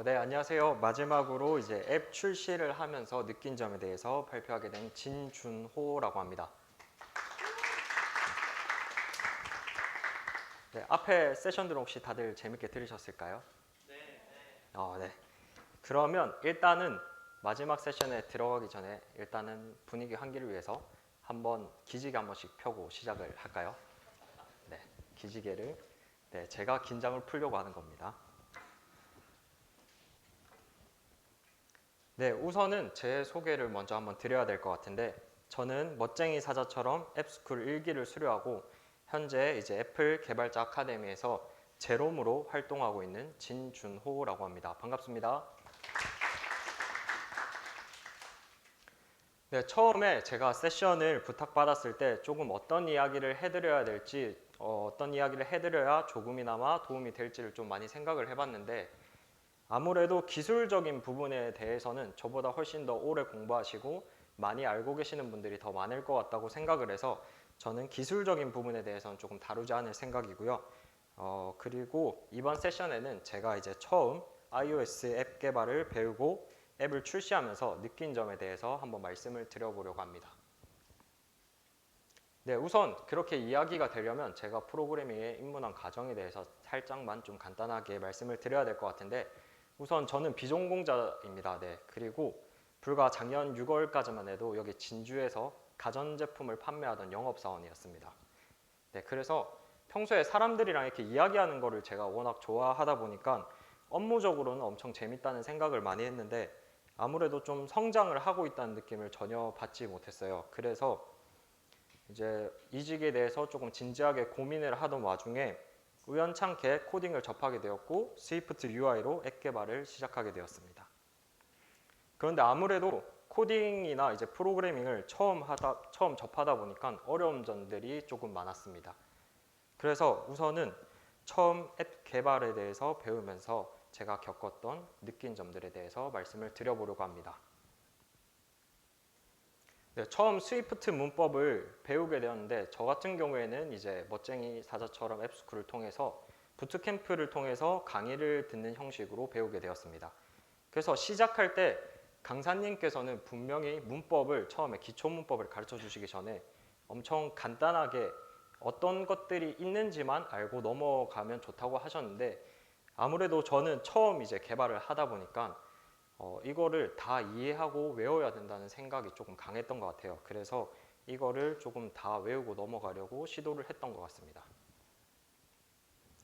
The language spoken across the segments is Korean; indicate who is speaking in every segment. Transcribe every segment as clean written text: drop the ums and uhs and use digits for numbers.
Speaker 1: 네, 안녕하세요. 마지막으로 이제 앱 출시를 하면서 느낀 점에 대해서 발표하게 된 진준호라고 합니다. 네, 앞에 세션들은 혹시 다들 재밌게 들으셨을까요? 네. 그러면 일단은 마지막 세션에 들어가기 전에 일단은 분위기 환기를 위해서 한번 기지개 한 번씩 펴고 시작을 할까요? 네, 기지개를 제가 긴장을 풀려고 하는 겁니다. 네, 우선은 제 소개를 먼저 한번 드려야 될 것 같은데 저는 멋쟁이 사자처럼 앱스쿨 1기를 수료하고 현재 이제 애플 개발자 아카데미에서 제롬으로 활동하고 있는 진준호라고 합니다. 반갑습니다. 네, 처음에 제가 세션을 부탁받았을 때 조금 어떤 이야기를 해드려야 될지 어떤 이야기를 해드려야 조금이나마 도움이 될지를 좀 많이 생각을 해봤는데 아무래도 기술적인 부분에 대해서는 저보다 훨씬 더 오래 공부하시고 많이 알고 계시는 분들이 더 많을 것 같다고 생각을 해서 저는 기술적인 부분에 대해서는 조금 다루지 않을 생각이고요. 그리고 이번 세션에는 제가 이제 처음 iOS 앱 개발을 배우고 앱을 출시하면서 느낀 점에 대해서 한번 말씀을 드려보려고 합니다. 네, 우선 그렇게 이야기가 되려면 제가 프로그래밍에 입문한 과정에 대해서 살짝만 좀 간단하게 말씀을 드려야 될 것 같은데 우선 저는 비전공자입니다. 네, 그리고 불과 작년 6월까지만 해도 여기 진주에서 가전제품을 판매하던 영업사원이었습니다. 네, 그래서 평소에 사람들이랑 이렇게 이야기하는 거를 제가 워낙 좋아하다 보니까 업무적으로는 엄청 재밌다는 생각을 많이 했는데 아무래도 좀 성장을 하고 있다는 느낌을 전혀 받지 못했어요. 그래서 이제 이직에 대해서 조금 진지하게 고민을 하던 와중에 우연찮게 코딩을 접하게 되었고 스위프트 UI로 앱 개발을 시작하게 되었습니다. 그런데 아무래도 코딩이나 이제 프로그래밍을 처음 접하다 보니까 어려운 점들이 조금 많았습니다. 그래서 우선은 처음 앱 개발에 대해서 배우면서 제가 겪었던 느낀 점들에 대해서 말씀을 드려보려고 합니다. 네, 처음 스위프트 문법을 배우게 되었는데 저 같은 경우에는 이제 멋쟁이 사자처럼 앱스쿨을 통해서 부트캠프를 통해서 강의를 듣는 형식으로 배우게 되었습니다. 그래서 시작할 때 강사님께서는 분명히 문법을 처음에 기초 문법을 가르쳐 주시기 전에 엄청 간단하게 어떤 것들이 있는지만 알고 넘어가면 좋다고 하셨는데 아무래도 저는 처음 이제 개발을 하다 보니까 이거를 다 이해하고 외워야 된다는 생각이 조금 강했던 것 같아요. 그래서 이거를 조금 다 외우고 넘어가려고 시도를 했던 것 같습니다.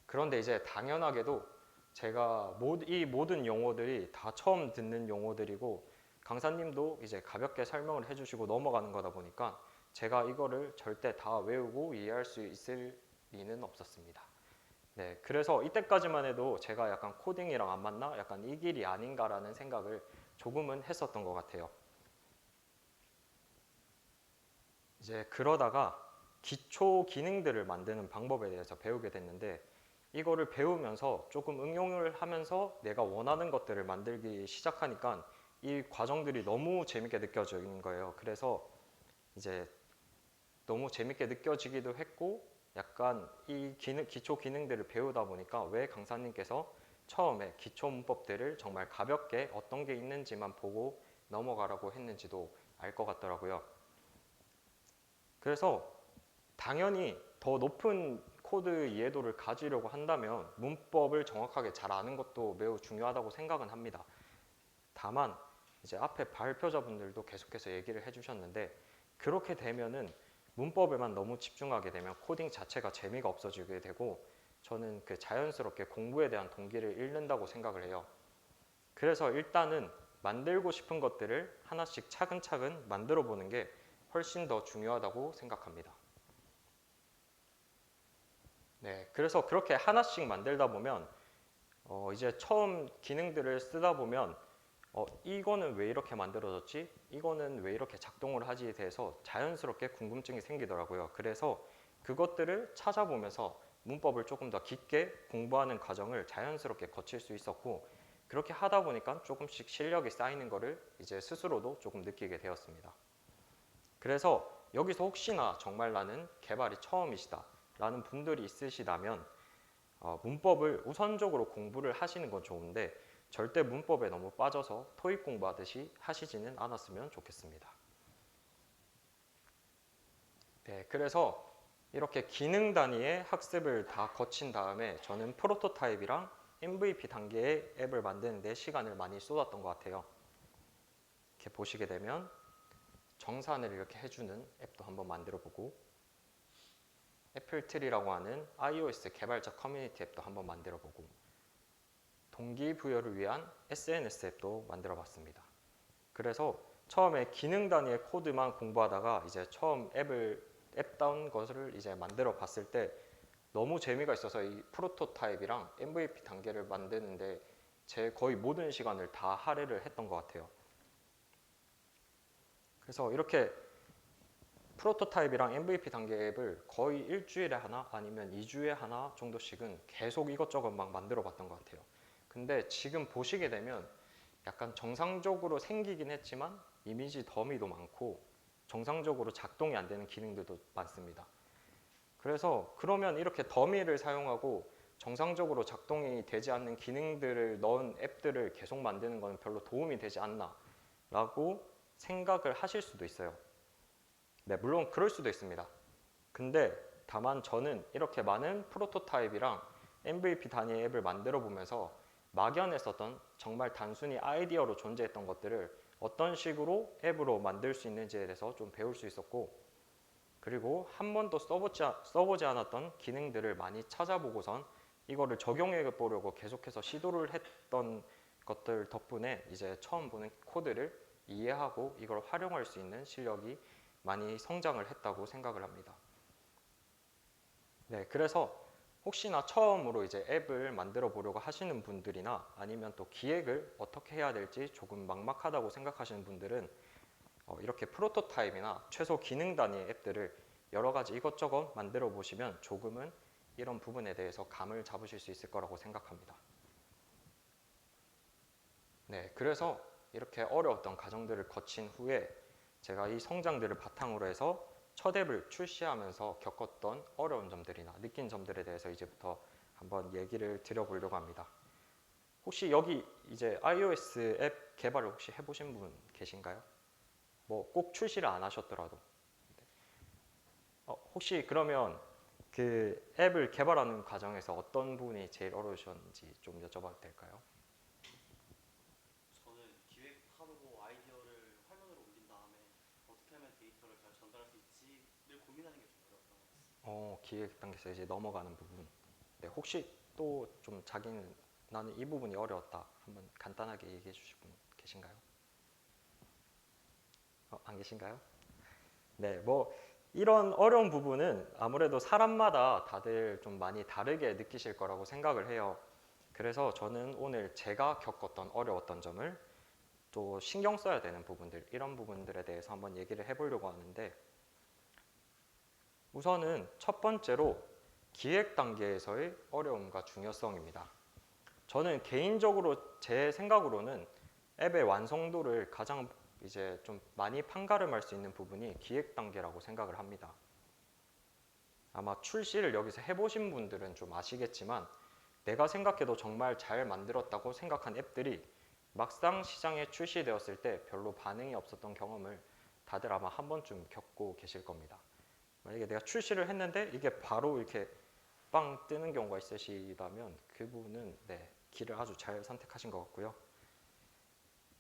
Speaker 1: 그런데 이제 당연하게도 제가 이 모든 용어들이 다 처음 듣는 용어들이고 강사님도 이제 가볍게 설명을 해주시고 넘어가는 거다 보니까 제가 이거를 절대 다 외우고 이해할 수 있을 리는 없었습니다. 네, 그래서 이때까지만 해도 제가 약간 코딩이랑 안 맞나? 약간 이 길이 아닌가라는 생각을 조금은 했었던 것 같아요. 이제 그러다가 기초 기능들을 만드는 방법에 대해서 배우게 됐는데 이거를 배우면서 조금 응용을 하면서 내가 원하는 것들을 만들기 시작하니까 이 과정들이 너무 재밌게 느껴지는 거예요. 그래서 이제 너무 재밌게 느껴지기도 했고 약간 이 기초 기능들을 배우다 보니까 왜 강사님께서 처음에 기초 문법들을 정말 가볍게 어떤 게 있는지만 보고 넘어가라고 했는지도 알 것 같더라고요. 그래서 당연히 더 높은 코드 이해도를 가지려고 한다면 문법을 정확하게 잘 아는 것도 매우 중요하다고 생각은 합니다. 다만 이제 앞에 발표자분들도 계속해서 얘기를 해주셨는데 그렇게 되면은 문법에만 너무 집중하게 되면 코딩 자체가 재미가 없어지게 되고 저는 그 자연스럽게 공부에 대한 동기를 잃는다고 생각을 해요. 그래서 일단은 만들고 싶은 것들을 하나씩 차근차근 만들어 보는 게 훨씬 더 중요하다고 생각합니다. 네, 그래서 그렇게 하나씩 만들다 보면 이제 처음 기능들을 쓰다 보면 이거는 왜 이렇게 만들어졌지? 이거는 왜 이렇게 작동을 하지에 대해서 자연스럽게 궁금증이 생기더라고요. 그래서 그것들을 찾아보면서 문법을 조금 더 깊게 공부하는 과정을 자연스럽게 거칠 수 있었고 그렇게 하다 보니까 조금씩 실력이 쌓이는 거를 이제 스스로도 조금 느끼게 되었습니다. 그래서 여기서 혹시나 정말 나는 개발이 처음이시다 라는 분들이 있으시다면 문법을 우선적으로 공부를 하시는 건 좋은데 절대 문법에 너무 빠져서 토익 공부하듯이 하시지는 않았으면 좋겠습니다. 네, 그래서 이렇게 기능 단위의 학습을 다 거친 다음에 저는 프로토타입이랑 MVP 단계의 앱을 만드는 데 시간을 많이 쏟았던 것 같아요. 이렇게 보시게 되면 정산을 이렇게 해주는 앱도 한번 만들어 보고, 애플트리라고 하는 iOS 개발자 커뮤니티 앱도 한번 만들어 보고, 동기부여를 위한 SNS 앱도 만들어 봤습니다. 그래서 처음에 기능 단위의 코드만 공부하다가 이제 처음 앱다운 것을 이제 만들어 봤을 때 너무 재미가 있어서 이 프로토타입이랑 MVP 단계를 만드는데 제 거의 모든 시간을 다 할애를 했던 것 같아요. 그래서 이렇게 프로토타입이랑 MVP 단계 앱을 거의 일주일에 하나 아니면 2주에 하나 정도씩은 계속 이것저것 막 만들어 봤던 것 같아요. 근데 지금 보시게 되면 약간 정상적으로 생기긴 했지만 이미지 더미도 많고 정상적으로 작동이 안 되는 기능들도 많습니다. 그래서 그러면 이렇게 더미를 사용하고 정상적으로 작동이 되지 않는 기능들을 넣은 앱들을 계속 만드는 건 별로 도움이 되지 않나 라고 생각을 하실 수도 있어요. 네, 물론 그럴 수도 있습니다. 근데 다만 저는 이렇게 많은 프로토타입이랑 MVP 단위 앱을 만들어 보면서 막연했었던 정말 단순히 아이디어로 존재했던 것들을 어떤 식으로 앱으로 만들 수 있는지에 대해서 좀 배울 수 있었고, 그리고 한 번도 써보지 않았던 기능들을 많이 찾아보고선 이거를 적용해 보려고 계속해서 시도를 했던 것들 덕분에 이제 처음 보는 코드를 이해하고 이걸 활용할 수 있는 실력이 많이 성장을 했다고 생각을 합니다. 네, 그래서 혹시나 처음으로 이제 앱을 만들어 보려고 하시는 분들이나 아니면 또 기획을 어떻게 해야 될지 조금 막막하다고 생각하시는 분들은 이렇게 프로토타입이나 최소 기능 단위의 앱들을 여러 가지 이것저것 만들어 보시면 조금은 이런 부분에 대해서 감을 잡으실 수 있을 거라고 생각합니다. 네, 그래서 이렇게 어려웠던 과정들을 거친 후에 제가 이 성장들을 바탕으로 해서 첫 앱을 출시하면서 겪었던 어려운 점들이나 느낀 점들에 대해서 이제부터 한번 얘기를 드려보려고 합니다. 혹시 여기 이제 iOS 앱 개발을 혹시 해보신 분 계신가요? 뭐 꼭 출시를 안 하셨더라도. 혹시 그러면 그 앱을 개발하는 과정에서 어떤 부분이 제일 어려우셨는지 좀 여쭤봐도 될까요?
Speaker 2: 저는 기획하고 아이디어를 화면으로 옮긴 다음에 어떻게 하면 데이터를 잘 전달할 수 있지를 고민하는 게 좀 어려웠던 것 같습니다.
Speaker 1: 기획 단계에서 이제 넘어가는 부분. 네, 혹시 또 좀 자기는 나는 이 부분이 어려웠다. 한번 간단하게 얘기해 주실 분 계신가요? 안 계신가요? 네, 뭐 이런 어려운 부분은 아무래도 사람마다 다들 좀 많이 다르게 느끼실 거라고 생각을 해요. 그래서 저는 오늘 제가 겪었던 어려웠던 점을 또 신경 써야 되는 부분들, 이런 부분들에 대해서 한번 얘기를 해보려고 하는데, 우선은 첫 번째로 기획 단계에서의 어려움과 중요성입니다. 저는 개인적으로 제 생각으로는 앱의 완성도를 가장 이제 좀 많이 판가름할 수 있는 부분이 기획 단계라고 생각을 합니다. 아마 출시를 여기서 해보신 분들은 좀 아시겠지만 내가 생각해도 정말 잘 만들었다고 생각한 앱들이 막상 시장에 출시되었을 때 별로 반응이 없었던 경험을 다들 아마 한 번쯤 겪고 계실 겁니다. 만약에 내가 출시를 했는데 이게 바로 이렇게 빵 뜨는 경우가 있으시다면 그분은 네, 길을 아주 잘 선택하신 것 같고요.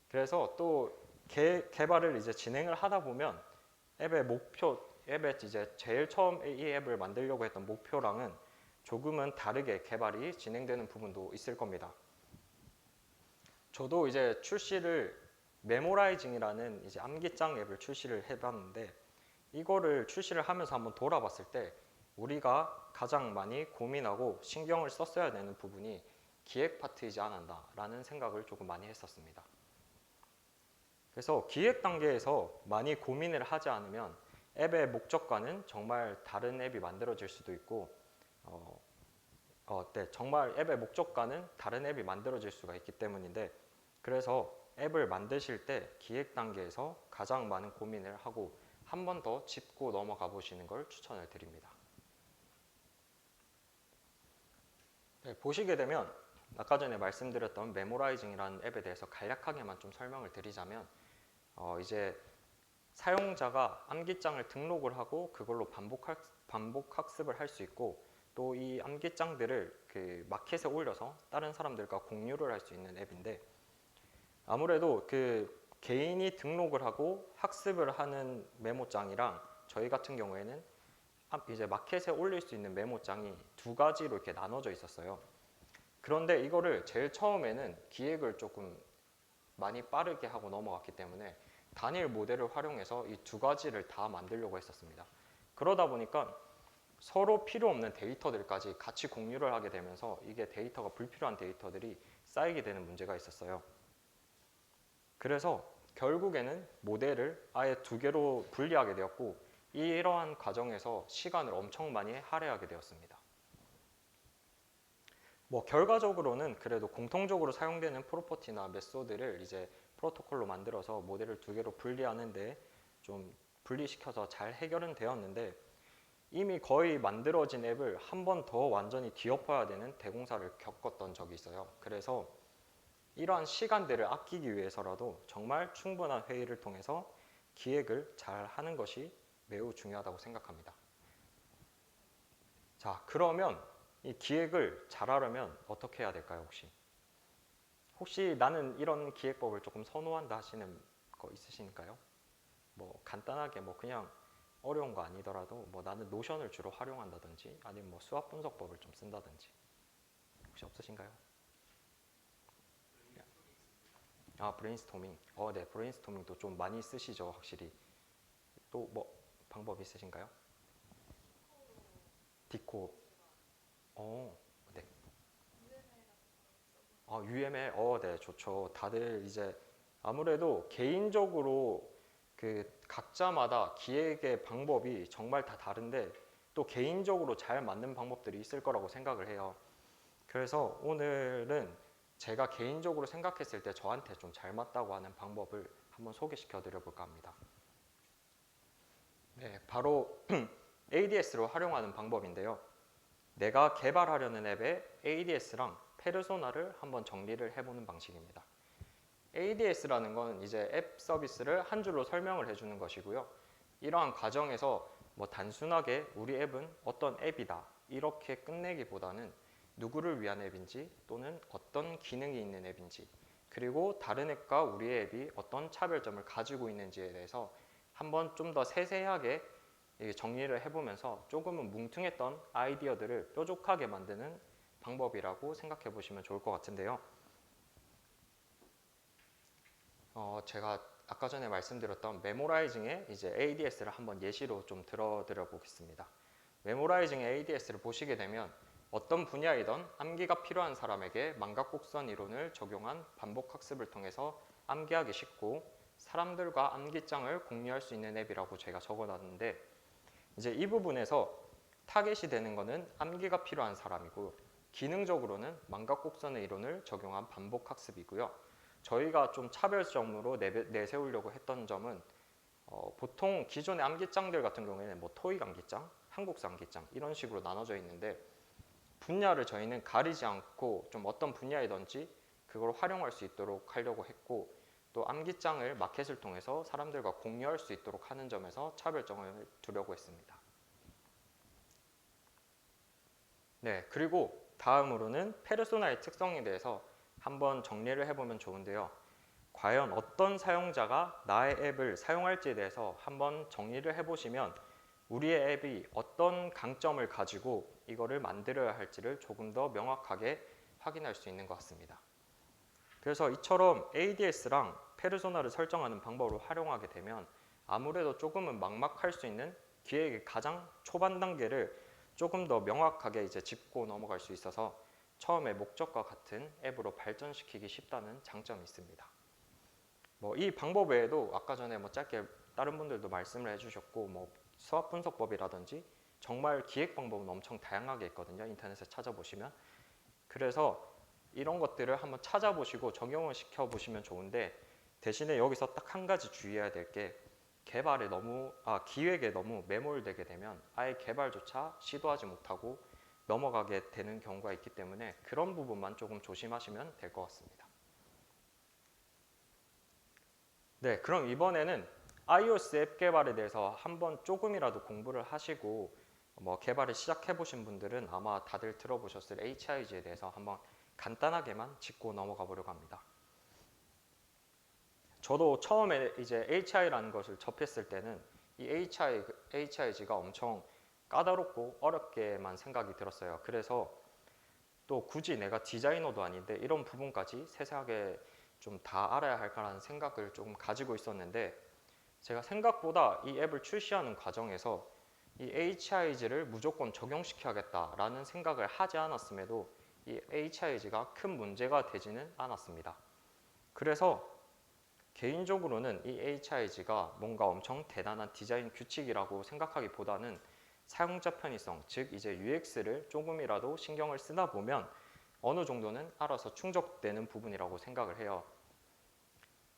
Speaker 1: 그래서 또 개발을 이제 진행을 하다 보면 앱의 이제 제일 처음 이 앱을 만들려고 했던 목표랑은 조금은 다르게 개발이 진행되는 부분도 있을 겁니다. 저도 이제 출시를 메모라이징이라는 이제 암기장 앱을 출시를 해봤는데 이거를 출시를 하면서 한번 돌아봤을 때 우리가 가장 많이 고민하고 신경을 썼어야 되는 부분이 기획 파트이지 않았나라는 생각을 조금 많이 했었습니다. 그래서 기획 단계에서 많이 고민을 하지 않으면 앱의 목적과는 정말 다른 앱이 만들어질 수도 있고 네, 정말 앱의 목적과는 다른 앱이 만들어질 수가 있기 때문인데, 그래서 앱을 만드실 때 기획 단계에서 가장 많은 고민을 하고 한 번 더 짚고 넘어가 보시는 걸 추천을 드립니다. 네, 보시게 되면 아까 전에 말씀드렸던 메모라이징이라는 앱에 대해서 간략하게만 좀 설명을 드리자면 이제 사용자가 암기장을 등록을 하고 그걸로 반복 학습을 할 수 있고 또 이 암기장들을 그 마켓에 올려서 다른 사람들과 공유를 할 수 있는 앱인데 아무래도 그 개인이 등록을 하고 학습을 하는 메모장이랑 저희 같은 경우에는 이제 마켓에 올릴 수 있는 메모장이 두 가지로 이렇게 나눠져 있었어요. 그런데 이거를 제일 처음에는 기획을 조금 많이 빠르게 하고 넘어갔기 때문에 단일 모델을 활용해서 이 두 가지를 다 만들려고 했었습니다. 그러다 보니까 서로 필요 없는 데이터들까지 같이 공유를 하게 되면서 이게 데이터가 불필요한 데이터들이 쌓이게 되는 문제가 있었어요. 그래서 결국에는 모델을 아예 두 개로 분리하게 되었고 이러한 과정에서 시간을 엄청 많이 할애하게 되었습니다. 뭐 결과적으로는 그래도 공통적으로 사용되는 프로퍼티나 메소드를 이제 프로토콜로 만들어서 모델을 두 개로 분리하는데 좀 분리시켜서 잘 해결은 되었는데 이미 거의 만들어진 앱을 한 번 더 완전히 뒤엎어야 되는 대공사를 겪었던 적이 있어요. 그래서 이러한 시간들을 아끼기 위해서라도 정말 충분한 회의를 통해서 기획을 잘 하는 것이 매우 중요하다고 생각합니다. 자, 그러면 이 기획을 잘하려면 어떻게 해야 될까요, 혹시? 혹시 나는 이런 기획법을 조금 선호한다 하시는 거 있으신가요? 뭐 간단하게 뭐 그냥 어려운 거 아니더라도 뭐 나는 노션을 주로 활용한다든지 아니면 뭐 수학 분석법을 좀 쓴다든지 혹시 없으신가요? 아, 브레인스토밍. 네, 브레인스토밍도 좀 많이 쓰시죠, 확실히. 또 뭐 방법 있으신가요? 디코. 네. UML. 네, 좋죠. 다들 이제 아무래도 개인적으로 그 각자마다 기획의 방법이 정말 다 다른데 또 개인적으로 잘 맞는 방법들이 있을 거라고 생각을 해요. 그래서 오늘은 제가 개인적으로 생각했을 때 저한테 좀 잘 맞다고 하는 방법을 한번 소개시켜 드려 볼까 합니다. 네, 바로 ADS로 활용하는 방법인데요. 내가 개발하려는 앱의 ADS랑 페르소나를 한번 정리를 해보는 방식입니다. ADS라는 건 이제 앱 서비스를 한 줄로 설명을 해주는 것이고요. 이러한 과정에서 뭐 단순하게 우리 앱은 어떤 앱이다 이렇게 끝내기보다는 누구를 위한 앱인지 또는 어떤 기능이 있는 앱인지 그리고 다른 앱과 우리의 앱이 어떤 차별점을 가지고 있는지에 대해서 한번 좀 더 세세하게 정리를 해보면서 조금은 뭉퉁했던 아이디어들을 뾰족하게 만드는 방법이라고 생각해 보시면 좋을 것 같은데요. 제가 아까 전에 말씀드렸던 메모라이징의 이제 ADS를 한번 예시로 좀 들어드려 보겠습니다. 메모라이징의 ADS를 보시게 되면 어떤 분야이든 암기가 필요한 사람에게 망각곡선 이론을 적용한 반복 학습을 통해서 암기하기 쉽고 사람들과 암기장을 공유할 수 있는 앱이라고 제가 적어놨는데 이제 이 부분에서 타겟이 되는 것은 암기가 필요한 사람이고 기능적으로는 망각곡선의 이론을 적용한 반복 학습이고요. 저희가 좀 차별점으로 내세우려고 했던 점은 보통 기존의 암기장들 같은 경우에는 뭐 토익 암기장, 한국사 암기장 이런 식으로 나눠져 있는데 분야를 저희는 가리지 않고 좀 어떤 분야이든지 그걸 활용할 수 있도록 하려고 했고 또 암기장을 마켓을 통해서 사람들과 공유할 수 있도록 하는 점에서 차별점을 두려고 했습니다. 네, 그리고 다음으로는 페르소나의 특성에 대해서 한번 정리를 해보면 좋은데요. 과연 어떤 사용자가 나의 앱을 사용할지에 대해서 한번 정리를 해보시면 우리의 앱이 어떤 강점을 가지고 이거를 만들어야 할지를 조금 더 명확하게 확인할 수 있는 것 같습니다. 그래서 이처럼 ADS랑 페르소나를 설정하는 방법을 활용하게 되면 아무래도 조금은 막막할 수 있는 기획의 가장 초반 단계를 조금 더 명확하게 이제 짚고 넘어갈 수 있어서 처음에 목적과 같은 앱으로 발전시키기 쉽다는 장점이 있습니다. 뭐 이 방법 외에도 아까 전에 뭐 짧게 다른 분들도 말씀을 해주셨고 뭐 수학 분석법이라든지 정말 기획 방법은 엄청 다양하게 있거든요. 인터넷에 찾아보시면. 그래서 이런 것들을 한번 찾아보시고 적용을 시켜보시면 좋은데 대신에 여기서 딱 한 가지 주의해야 될 게 기획에 너무 매몰되게 되면 아예 개발조차 시도하지 못하고 넘어가게 되는 경우가 있기 때문에 그런 부분만 조금 조심하시면 될 것 같습니다. 네, 그럼 이번에는 iOS 앱 개발에 대해서 한번 조금이라도 공부를 하시고 개발을 시작해 보신 분들은 아마 다들 들어보셨을 HIG에 대해서 한번 간단하게만 짚고 넘어가 보려고 합니다. 저도 처음에 이제 HI라는 것을 접했을 때는 이 HIG가 엄청 까다롭고 어렵게만 생각이 들었어요. 그래서 또 굳이 내가 디자이너도 아닌데 이런 부분까지 세세하게 좀 다 알아야 할까라는 생각을 좀 가지고 있었는데, 제가 생각보다 이 앱을 출시하는 과정에서 이 HIG를 무조건 적용시켜야겠다라는 생각을 하지 않았음에도 이 HIG가 큰 문제가 되지는 않았습니다. 그래서 개인적으로는 이 HIG가 뭔가 엄청 대단한 디자인 규칙이라고 생각하기보다는 사용자 편의성, 즉 이제 UX를 조금이라도 신경을 쓰다 보면 어느 정도는 알아서 충족되는 부분이라고 생각을 해요.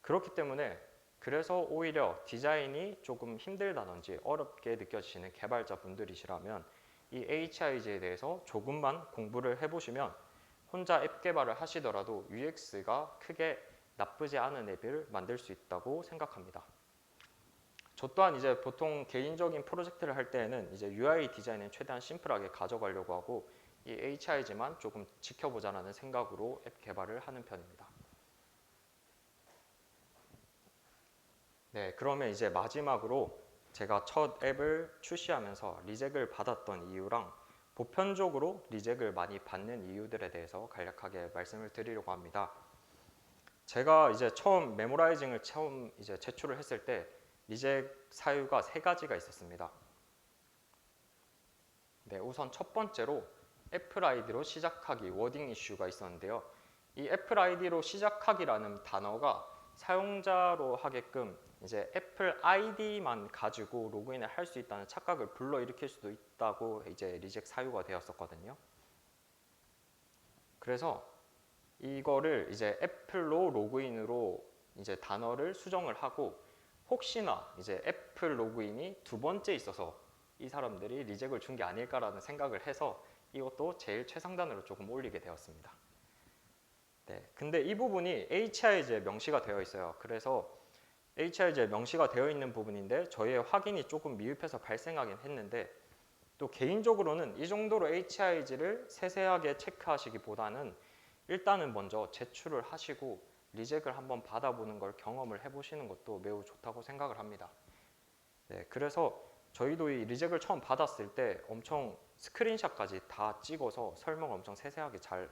Speaker 1: 그렇기 때문에 그래서 오히려 디자인이 조금 힘들다든지 어렵게 느껴지시는 개발자분들이시라면 이 HIG에 대해서 조금만 공부를 해보시면 혼자 앱 개발을 하시더라도 UX가 크게 나쁘지 않은 앱을 만들 수 있다고 생각합니다. 저 또한 이제 보통 개인적인 프로젝트를 할 때에는 이제 UI 디자인은 최대한 심플하게 가져가려고 하고 이 HIG만 조금 지켜보자라는 생각으로 앱 개발을 하는 편입니다. 네, 그러면 이제 마지막으로 제가 첫 앱을 출시하면서 리젝을 받았던 이유랑 보편적으로 리젝을 많이 받는 이유들에 대해서 간략하게 말씀을 드리려고 합니다. 제가 이제 처음 메모라이징을 이제 제출을 했을 때 리젝 사유가 3가지가 있었습니다. 네, 우선 첫 번째로 애플 아이디로 시작하기 워딩 이슈가 있었는데요. 이 애플 아이디로 시작하기라는 단어가 사용자로 하게끔 이제 애플 아이디만 가지고 로그인을 할 수 있다는 착각을 불러일으킬 수도 있다고 이제 리젝 사유가 되었었거든요. 그래서 이거를 이제 애플로 로그인으로 이제 단어를 수정을 하고 혹시나 이제 애플 로그인이 2번째 있어서 이 사람들이 리젝을 준 게 아닐까라는 생각을 해서 이것도 제일 최상단으로 조금 올리게 되었습니다. 네, 근데 이 부분이 HIG에 명시가 되어 있어요. 그래서 HIG에 명시가 되어 있는 부분인데 저희의 확인이 조금 미흡해서 발생하긴 했는데, 또 개인적으로는 이 정도로 HIG를 세세하게 체크하시기보다는 일단은 먼저 제출을 하시고 리젝을 한번 받아보는 걸 경험을 해보시는 것도 매우 좋다고 생각을 합니다. 네, 그래서 저희도 이 리젝을 처음 받았을 때 엄청 스크린샷까지 다 찍어서 설명을 엄청 세세하게 잘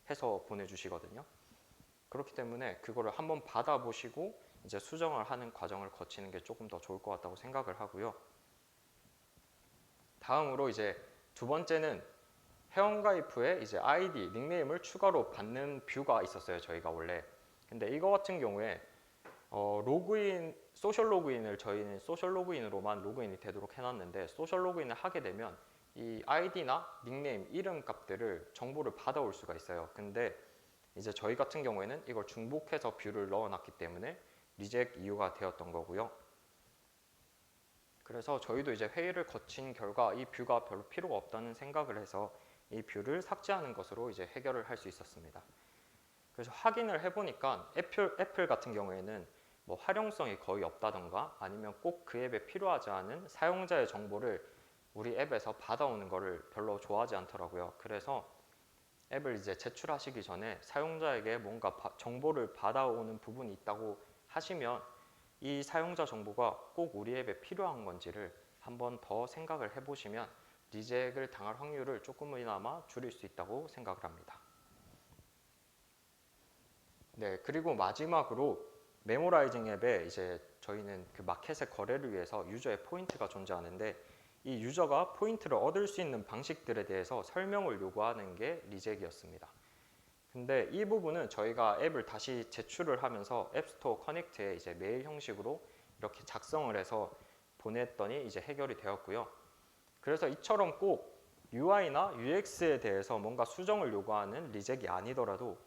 Speaker 1: 해서 보내주시거든요. 그렇기 때문에 그거를 한번 받아보시고 이제 수정을 하는 과정을 거치는 게 조금 더 좋을 것 같다고 생각을 하고요. 다음으로 이제 2번째는 회원가입 후에 이제 아이디, 닉네임을 추가로 받는 뷰가 있었어요, 저희가 원래. 근데 이거 같은 경우에 로그인, 소셜 로그인을 저희는 소셜 로그인으로만 로그인이 되도록 해놨는데, 소셜 로그인을 하게 되면 이 아이디나 닉네임, 이름 값들을 정보를 받아올 수가 있어요. 근데 이제 저희 같은 경우에는 이걸 중복해서 뷰를 넣어놨기 때문에 리젝 이유가 되었던 거고요. 그래서 저희도 이제 회의를 거친 결과 이 뷰가 별로 필요가 없다는 생각을 해서 이 뷰를 삭제하는 것으로 이제 해결을 할 수 있었습니다. 그래서 확인을 해보니까 애플 같은 경우에는 뭐 활용성이 거의 없다던가 아니면 꼭 그 앱에 필요하지 않은 사용자의 정보를 우리 앱에서 받아오는 거를 별로 좋아하지 않더라고요. 그래서 앱을 이제 제출하시기 전에 사용자에게 뭔가 정보를 받아오는 부분이 있다고 하시면 이 사용자 정보가 꼭 우리 앱에 필요한 건지를 한번 더 생각을 해보시면 리젝을 당할 확률을 조금이나마 줄일 수 있다고 생각을 합니다. 네, 그리고 마지막으로 메모라이징 앱에 이제 저희는 그 마켓의 거래를 위해서 유저의 포인트가 존재하는데, 이 유저가 포인트를 얻을 수 있는 방식들에 대해서 설명을 요구하는 게 리젝이었습니다. 근데 이 부분은 저희가 앱을 다시 제출을 하면서 앱스토어 커넥트에 이제 메일 형식으로 이렇게 작성을 해서 보냈더니 이제 해결이 되었고요. 그래서 이처럼 꼭 UI나 UX에 대해서 뭔가 수정을 요구하는 리젝이 아니더라도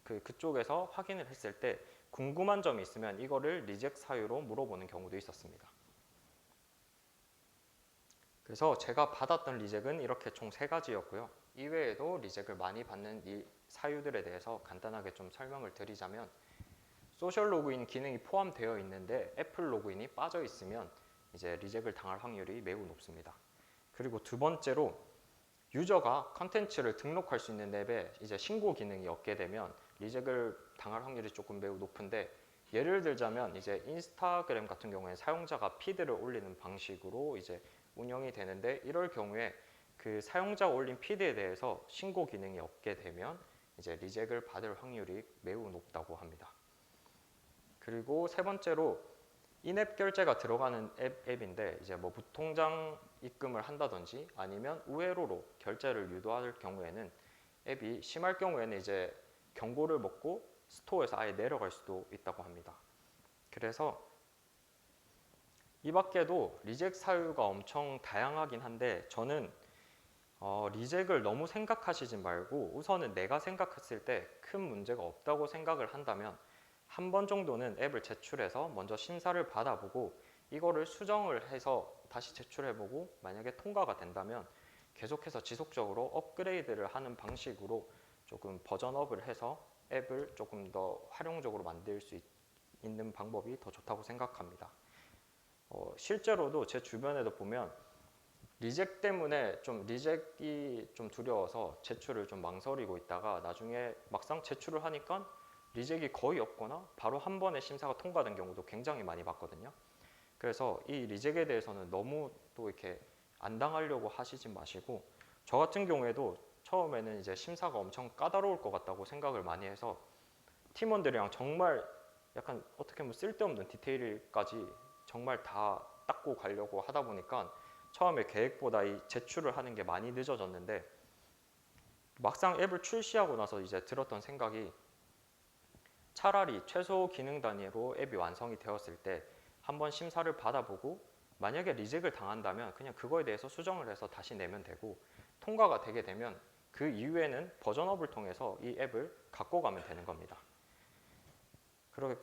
Speaker 1: 그쪽에서 확인을 했을 때 궁금한 점이 있으면 이거를 리젝 사유로 물어보는 경우도 있었습니다. 그래서 제가 받았던 리젝은 이렇게 총 3가지였고요. 이외에도 리젝을 많이 받는 이 사유들에 대해서 간단하게 좀 설명을 드리자면, 소셜 로그인 기능이 포함되어 있는데 애플 로그인이 빠져 있으면 이제 리젝을 당할 확률이 매우 높습니다. 그리고 두 번째로, 유저가 컨텐츠를 등록할 수 있는 앱에 이제 신고 기능이 없게 되면 리젝을 당할 확률이 조금 매우 높은데, 예를 들자면 이제 인스타그램 같은 경우에 사용자가 피드를 올리는 방식으로 이제 운영이 되는데, 이럴 경우에 그 사용자가 올린 피드에 대해서 신고 기능이 없게 되면 이제 리젝을 받을 확률이 매우 높다고 합니다. 그리고 세 번째로, 인앱 결제가 들어가는 앱인데 이제 뭐 무통장 입금을 한다든지 아니면 우회로로 결제를 유도할 경우에는 앱이 심할 경우에는 이제 경고를 먹고 스토어에서 아예 내려갈 수도 있다고 합니다. 그래서 이 밖에도 리젝 사유가 엄청 다양하긴 한데, 저는 리젝을 너무 생각하시지 말고 우선은 내가 생각했을 때 큰 문제가 없다고 생각을 한다면 한 번 정도는 앱을 제출해서 먼저 심사를 받아보고 이거를 수정을 해서 다시 제출해보고, 만약에 통과가 된다면 계속해서 지속적으로 업그레이드를 하는 방식으로 조금 버전업을 해서 앱을 조금 더 활용적으로 만들 수 있는 방법이 더 좋다고 생각합니다. 실제로도 제 주변에도 보면 리젝 때문에 리젝이 좀 두려워서 제출을 좀 망설이고 있다가 나중에 막상 제출을 하니까 리젝이 거의 없거나 바로 한 번에 심사가 통과된 경우도 굉장히 많이 봤거든요. 그래서 이 리젝에 대해서는 너무 또 이렇게 안 당하려고 하시지 마시고, 저 같은 경우에도 처음에는 이제 심사가 엄청 까다로울 것 같다고 생각을 많이 해서 팀원들이랑 정말 약간 어떻게 보면 쓸데없는 디테일까지 정말 다 닦고 가려고 하다 보니까 처음에 계획보다 이 제출을 하는 게 많이 늦어졌는데, 막상 앱을 출시하고 나서 이제 들었던 생각이, 차라리 최소 기능 단위로 앱이 완성이 되었을 때 한번 심사를 받아보고 만약에 리젝을 당한다면 그냥 그거에 대해서 수정을 해서 다시 내면 되고, 통과가 되게 되면 그 이후에는 버전업을 통해서 이 앱을 갖고 가면 되는 겁니다.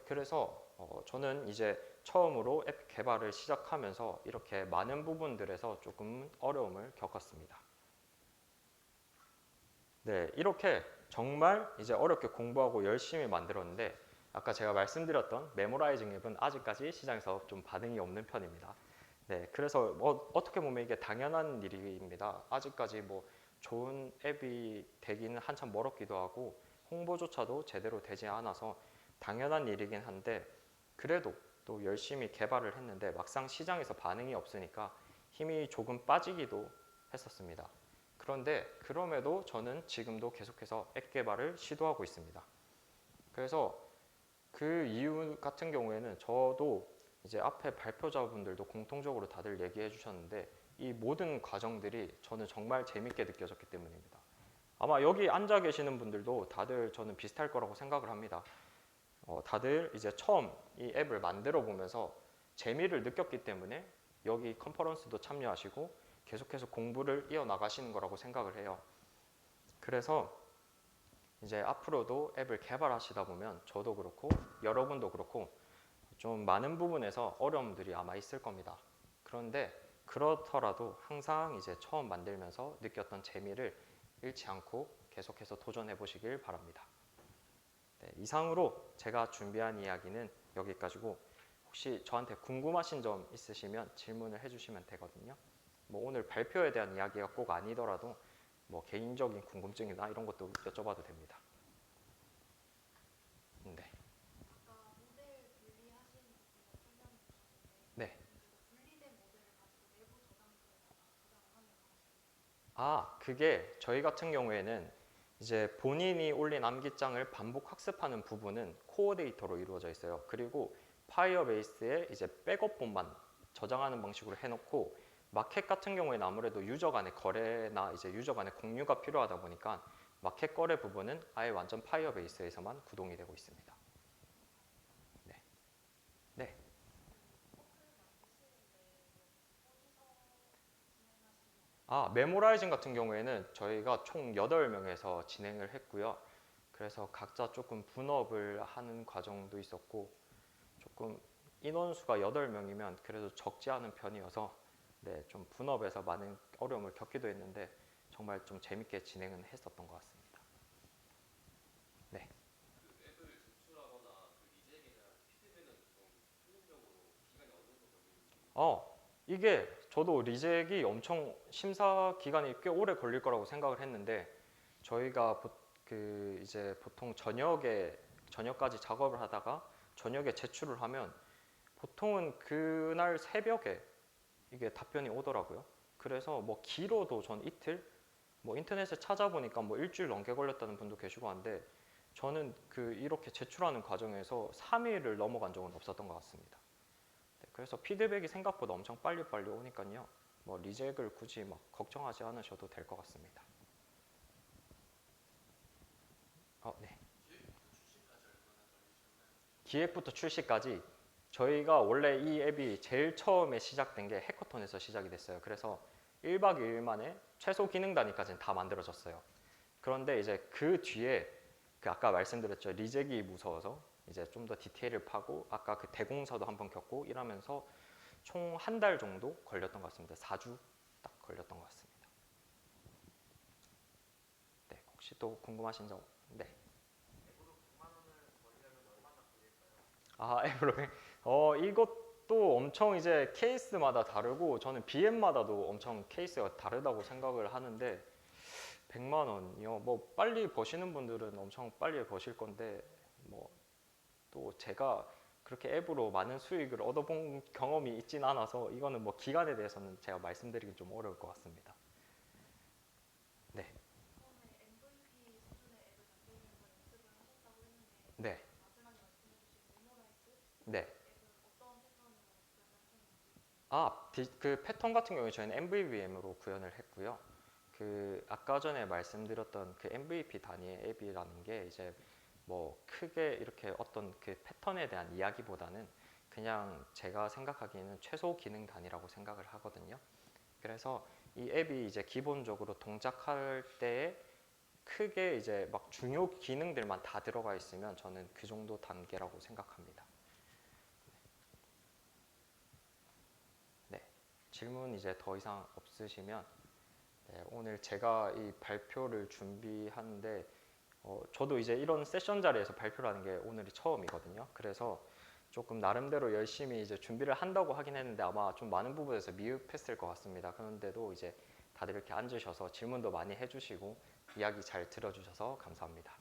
Speaker 1: 그래서 저는 이제 처음으로 앱 개발을 시작하면서 이렇게 많은 부분들에서 조금 어려움을 겪었습니다. 네, 이렇게 정말 이제 어렵게 공부하고 열심히 만들었는데, 아까 제가 말씀드렸던 메모라이징 앱은 아직까지 시장에서 좀 반응이 없는 편입니다. 네, 그래서 어떻게 보면 이게 당연한 일입니다. 아직까지 뭐 좋은 앱이 되기는 한참 멀었기도 하고 홍보조차도 제대로 되지 않아서 당연한 일이긴 한데, 그래도 또 열심히 개발을 했는데 막상 시장에서 반응이 없으니까 힘이 조금 빠지기도 했었습니다. 그런데 그럼에도 저는 지금도 계속해서 앱 개발을 시도하고 있습니다. 그래서 그 이유 같은 경우에는 저도 이제 앞에 발표자분들도 공통적으로 다들 얘기해 주셨는데, 이 모든 과정들이 저는 정말 재밌게 느껴졌기 때문입니다. 아마 여기 앉아 계시는 분들도 다들 저는 비슷할 거라고 생각을 합니다. 다들 이제 처음 이 앱을 만들어 보면서 재미를 느꼈기 때문에 여기 컨퍼런스도 참여하시고 계속해서 공부를 이어나가시는 거라고 생각을 해요. 그래서 이제 앞으로도 앱을 개발하시다 보면 저도 그렇고 여러분도 그렇고 좀 많은 부분에서 어려움들이 아마 있을 겁니다. 그런데 그렇더라도 항상 이제 처음 만들면서 느꼈던 재미를 잃지 않고 계속해서 도전해 보시길 바랍니다. 네, 이상으로 제가 준비한 이야기는 여기까지고, 혹시 저한테 궁금하신 점 있으시면 질문을 해주시면 되거든요. 뭐 오늘 발표에 대한 이야기가 꼭 아니더라도 뭐 개인적인 궁금증이나 이런 것도 여쭤봐도 됩니다. 네.
Speaker 3: 아까 모델 분리하시는 부분을 설명해 주셨는데
Speaker 1: 네.
Speaker 3: 분리된 모델을 가지고 내부 저장소에다가 저장을 하는 방식이에요.
Speaker 1: 그게 저희 같은 경우에는 이제 본인이 올린 암기장을 반복 학습하는 부분은 코어 데이터로 이루어져 있어요. 그리고 파이어베이스에 이제 백업본만 저장하는 방식으로 해놓고, 마켓 같은 경우에는 아무래도 유저 간의 거래나 이제 유저 간의 공유가 필요하다 보니까 마켓 거래 부분은 아예 완전 파이어베이스에서만 구동이 되고 있습니다. 네. 네. 메모라이징 같은 경우에는 저희가 총 8명에서 진행을 했고요. 그래서 각자 조금 분업을 하는 과정도 있었고, 조금 인원수가 8명이면 그래도 적지 않은 편이어서 네, 좀 분업에서 많은 어려움을 겪기도 했는데 정말 좀 재밌게 진행은 했었던 것 같습니다. 네.
Speaker 4: 그 앱을 제출하거나 그 리젝에 대한 피드백은 좀 평균적으로 기간이 어느 정도 걸리는지.
Speaker 1: 이게 저도 리젝이 엄청 심사 기간이 꽤 오래 걸릴 거라고 생각을 했는데 저희가 이제 보통 저녁까지 작업을 하다가 저녁에 제출을 하면 보통은 그날 새벽에 이게 답변이 오더라고요. 그래서 뭐 길어도 전 이틀, 뭐 인터넷에 찾아보니까 뭐 일주일 넘게 걸렸다는 분도 계시고 한데 저는 이렇게 제출하는 과정에서 3일을 넘어간 적은 없었던 것 같습니다. 네, 그래서 피드백이 생각보다 엄청 빨리빨리 오니까요. 뭐 리젝을 굳이 막 걱정하지 않으셔도 될 것 같습니다. 네. 기획부터 출시까지 저희가 원래 이 앱이 제일 처음에 시작된 게 해커톤에서 시작이 됐어요. 그래서 1박 2일 만에 최소 기능 단위까지는 다 만들어졌어요. 그런데 이제 그 뒤에 아까 말씀드렸죠. 리젝이 무서워서 이제 좀 더 디테일을 파고 아까 그 대공사도 한번 겪고 이러면서 총 한 달 정도 걸렸던 것 같습니다. 4주 딱 걸렸던 것 같습니다. 네, 혹시 또 궁금하신 점? 네.
Speaker 2: 앱으로 100만 원을 벌려면 얼마나 걸릴까요?
Speaker 1: 앱으로 이것도 엄청 이제 케이스마다 다르고 저는 BM마다도 엄청 케이스가 다르다고 생각을 하는데 100만 원이요. 뭐 빨리 버시는 분들은 엄청 빨리 버실 건데 뭐 또 제가 그렇게 앱으로 많은 수익을 얻어본 경험이 있진 않아서 이거는 뭐 기간에 대해서는 제가 말씀드리긴 좀 어려울 것 같습니다. 네.
Speaker 3: 처음에 MVP 수준의 앱을 만들면서 연습을 하셨다고 했는데
Speaker 1: 네.
Speaker 3: 마지막에 말씀해주신 리모라이트
Speaker 1: 네.
Speaker 3: 앱은 어떤 패턴으로 구현하셨는지.
Speaker 1: 그 패턴 같은 경우에 저희는 MVVM으로 구현을 했고요. 아까 전에 말씀드렸던 그 MVP 단위의 앱이라는 게 이제 뭐 크게 이렇게 어떤 그 패턴에 대한 이야기보다는 그냥 제가 생각하기에는 최소 기능 단위라고 생각을 하거든요. 그래서 이 앱이 이제 기본적으로 동작할 때에 크게 이제 막 중요 기능들만 다 들어가 있으면 저는 그 정도 단계라고 생각합니다. 네. 질문 이제 더 이상 없으시면 네, 오늘 제가 이 발표를 준비하는데 저도 이제 이런 세션 자리에서 발표를 하는 게 오늘이 처음이거든요. 그래서 조금 나름대로 열심히 이제 준비를 한다고 하긴 했는데 아마 좀 많은 부분에서 미흡했을 것 같습니다. 그런데도 이제 다들 이렇게 앉으셔서 질문도 많이 해주시고 이야기 잘 들어주셔서 감사합니다.